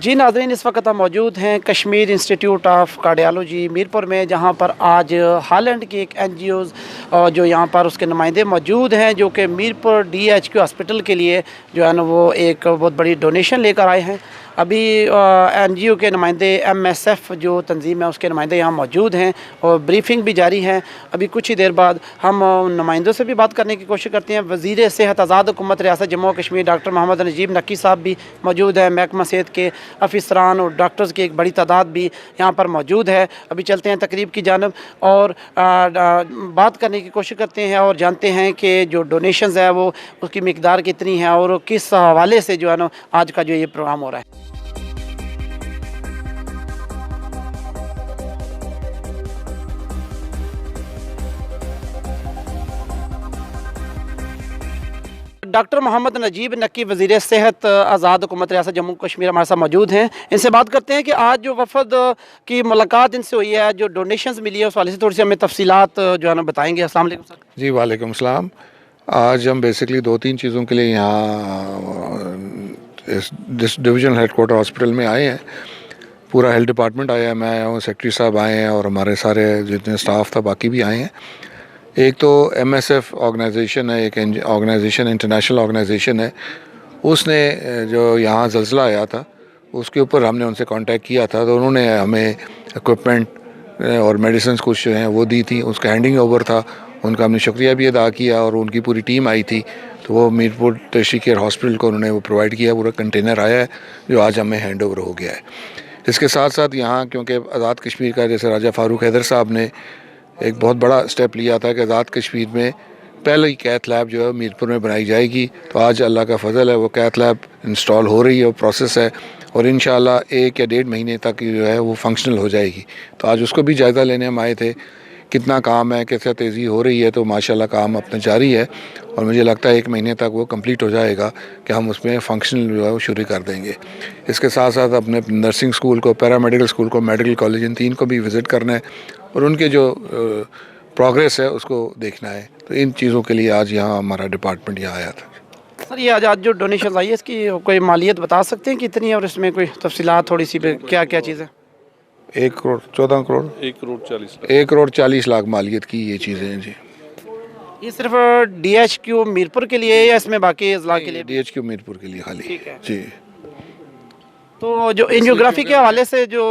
جی ناظرین، اس وقت ہم موجود ہیں Kashmir institute of cardiology Mirpur میں، جہاں پر آج ہالینڈ کی ایک این جی اوز جو یہاں پر اس کے نمائندے موجود ہیں، جو کہ میرپور DHQ ہاسپٹل کے لیے جو ہے نا وہ ایک بہت بڑی ڈونیشن لے کر آئے ہیں۔ ابھی این جی او کے نمائندے MSF جو تنظیم ہے اس کے نمائندے یہاں موجود ہیں اور بریفنگ بھی جاری ہے۔ ابھی کچھ ہی دیر بعد ہم نمائندوں سے بھی بات کرنے کی کوشش کرتے ہیں۔ وزیر صحت آزاد حکومت ریاست جموں و کشمیر ڈاکٹر محمد نجیب نقی صاحب بھی موجود ہیں۔ محکمہ صحت کے افسران اور ڈاکٹرز کی ایک بڑی تعداد بھی یہاں پر موجود ہے۔ ابھی چلتے ہیں تقریب کی جانب اور بات کرنے کی کوشش کرتے ہیں اور جانتے ہیں کہ جو ڈونیشنز ہے وہ اس کی مقدار کتنی ہے اور کس حوالے سے جو ہے نا آج کا جو یہ پروگرام ہو رہا ہے۔ ڈاکٹر محمد نجیب نقی وزیر صحت آزاد حکومت ریاست جموں کشمیر ہمارے ساتھ موجود ہیں۔ ان سے بات کرتے ہیں کہ آج جو وفد کی ملاقات ان سے ہوئی ہے، جو ڈونیشنز ملی ہے اس والے سے تھوڑی سی ہمیں تفصیلات جو ہے نا بتائیں گے۔ السلام علیکم سر۔ جی وعلیکم السلام۔ آج ہم بیسکلی 2-3 چیزوں کے لیے یہاں اس ڈویژن ہیڈ کوارٹر ہاسپٹل میں آئے ہیں۔ پورا ہیلتھ ڈپارٹمنٹ آیا ہے، میں آیا ہوں، سیکرٹری صاحب آئے ہیں اور ہمارے سارے جتنے اسٹاف تھا باقی بھی آئے ہیں۔ ایک تو MSF آرگنائزیشن ہے، ایک آرگنائزیشن انٹرنیشنل آرگنائزیشن ہے، اس نے جو یہاں زلزلہ آیا تھا اس کے اوپر ہم نے ان سے کانٹیکٹ کیا تھا، تو انہوں نے ہمیں اکوپمنٹ اور میڈیسنز کچھ جو ہیں وہ دی تھی، اس کا ہینڈنگ اوور تھا، ان کا ہم نے شکریہ بھی ادا کیا اور ان کی پوری ٹیم آئی تھی، تو وہ میرپور ٹیرشری کیئر ہاسپٹل کو انہوں نے وہ پرووائڈ کیا، پورا کنٹینر آیا ہے جو آج ہمیں ہینڈ اوور ہو گیا ہے۔ اس کے ساتھ ساتھ یہاں کیونکہ آزاد کشمیر کا جیسے راجہ فاروق حیدر صاحب نے ایک بہت بڑا اسٹیپ لیا تھا کہ آزاد کشمیر میں پہلے کیتھ لیب جو ہے میرپور میں بنائی جائے گی، تو آج اللہ کا فضل ہے وہ کیتھ لیب انسٹال ہو رہی ہے، وہ پروسیس ہے اور انشاءاللہ 1 یا 1.5 مہینے تک جو ہے وہ فنکشنل ہو جائے گی۔ تو آج اس کو بھی جائزہ لینے ہم آئے تھے، کتنا کام ہے، کیسے تیزی ہو رہی ہے، تو ماشاءاللہ کام اپنا جاری ہے اور مجھے لگتا ہے 1 مہینے تک وہ کمپلیٹ ہو جائے گا کہ ہم اس میں فنکشنل جو ہے وہ شروع کر دیں گے۔ اس کے ساتھ ساتھ اپنے نرسنگ اسکول کو، پیرامیڈیکل اسکول کو، میڈیکل کالج، ان 3 کو بھی وزٹ کرنا ہے اور ان کے جو پروگریس ہے اس کو دیکھنا ہے، تو ان چیزوں کے لیے آج یہاں ہمارا ڈپارٹمنٹ یہاں آیا تھا۔ سر یہ آج جو ڈونیشنز آئی ہے اس کی کوئی مالیت بتا سکتے ہیں کتنی ہے اور اس میں کوئی تفصیلات تھوڑی سی کیا کیا چیزیں؟ 1 کروڑ 14 کروڑ 1 کروڑ 40 لاکھ مالیت کی یہ چیزیں ہیں۔ جی یہ صرف DHQ میرپور کے لیے یا اس میں باقی اضلاع کے لیے؟ DHQ میرپور کے لیے خالی۔ ٹھیک ہے جی۔ تو جو انجیوگرافی کے حوالے سے جو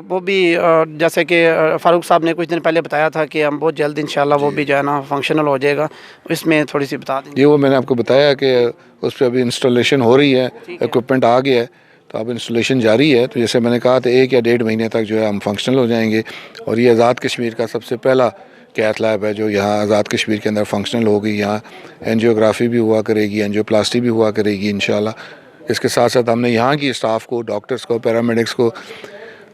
وہ بھی جیسے کہ فاروق صاحب نے کچھ دن پہلے بتایا تھا کہ ہم بہت جلد انشاءاللہ وہ بھی جو ہے نا فنکشنل ہو جائے گا، اس میں تھوڑی سی بتا دیں۔ یہ وہ میں نے آپ کو بتایا کہ اس پہ ابھی انسٹالیشن ہو رہی ہے، ایکوپمنٹ آ گیا ہے، تو اب انسٹالیشن جاری ہے، تو جیسے میں نے کہا تھا 1 یا 1.5 مہینے تک جو ہے ہم فنکشنل ہو جائیں گے اور یہ آزاد کشمیر کا سب سے پہلا کیتھ لیب ہے جو یہاں آزاد کشمیر کے اندر فنکشنل ہوگی۔ یہاں اینجیوگرافی بھی ہوا کرے گی، اینجیوپلاسٹی بھی ہوا کرے گی انشاءاللہ۔ اس کے ساتھ ساتھ ہم نے یہاں کی اسٹاف کو، ڈاکٹرز کو، پیرامیڈکس کو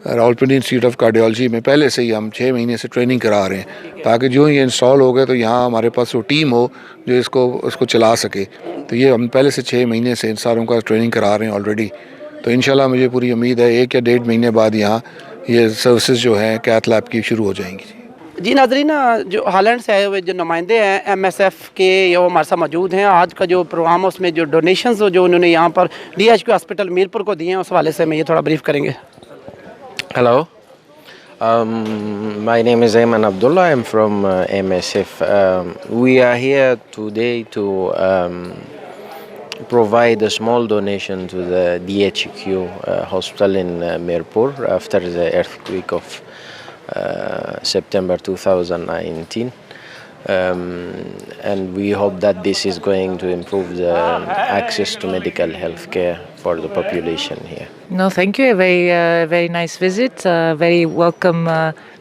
راولپنڈی انسٹیٹیوٹ آف کارڈیالوجی میں پہلے سے ہی ہم 6 مہینے سے ٹریننگ کرا رہے ہیں، تاکہ جو یہ انسٹال ہو گئے تو یہاں ہمارے پاس وہ ٹیم ہو جو اس کو چلا سکے، تو یہ ہم پہلے سے 6 مہینے سے ان ساروں کا ٹریننگ کرا رہے ہیں آلریڈی۔ تو انشاءاللہ مجھے پوری امید ہے 1 یا 1.5 مہینے بعد یہاں یہ سروسز جو ہیں کیتھ لیب کی شروع ہو جائیں گی۔ جی ناظرین، جو ہالینڈ سے آئے ہوئے جو نمائندے ہیں MSF کے، یہ وہ ہمارے ساتھ موجود ہیں۔ آج کا جو پروگرام ہے اس میں جو ڈونیشنز جو انہوں نے یہاں پر DHQ ہاسپٹل میرپور کو دیے ہیں اس حوالے سے میں یہ تھوڑا بریف کریں گے۔ Hello, my name is Ayman Abdullah. I'm from MSF. We are here today to provide a small donation to the DHQ hospital in Mirpur after the earthquake of September 2019. And we hope that this is going to improve the access to medical health care for the population here. No, thank you. A very nice visit. Very welcome.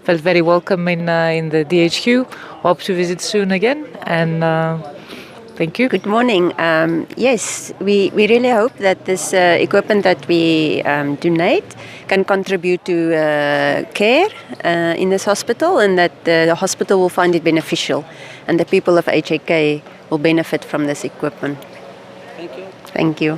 Felt very welcome in the DHQ. Hope to visit soon again. And thank you. Good morning. Yes, we really hope that this equipment that we donate can contribute to care in this hospital, and that the hospital will find it beneficial, and the people of HAK will benefit from this equipment. Thank you. Thank you.